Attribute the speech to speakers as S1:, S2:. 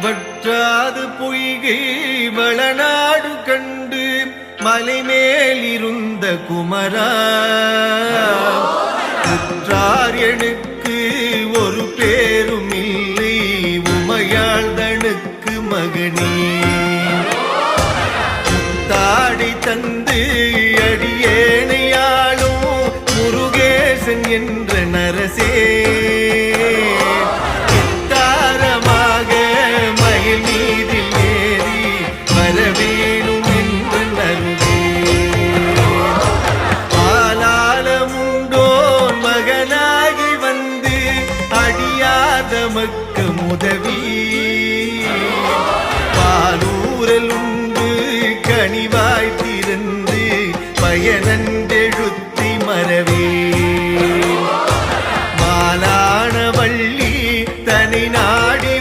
S1: வற்றாது பொய்கை வளநாடு கண்டு மலைமேலிருந்த குமரா உற்றார் எனக்கு ஒரு பேரும் இல்லை உமையாழ்தனுக்கு மகனே தாடி தந்து அடியேனையாளும் முருகேசன் என்ற நரசே தாரமாக மயில் மீதில் ஏறி வரவேணும் என்று நருவே ஆலாலமுண்டோன் மகனாகி வந்து அடியாத மக்க உதவி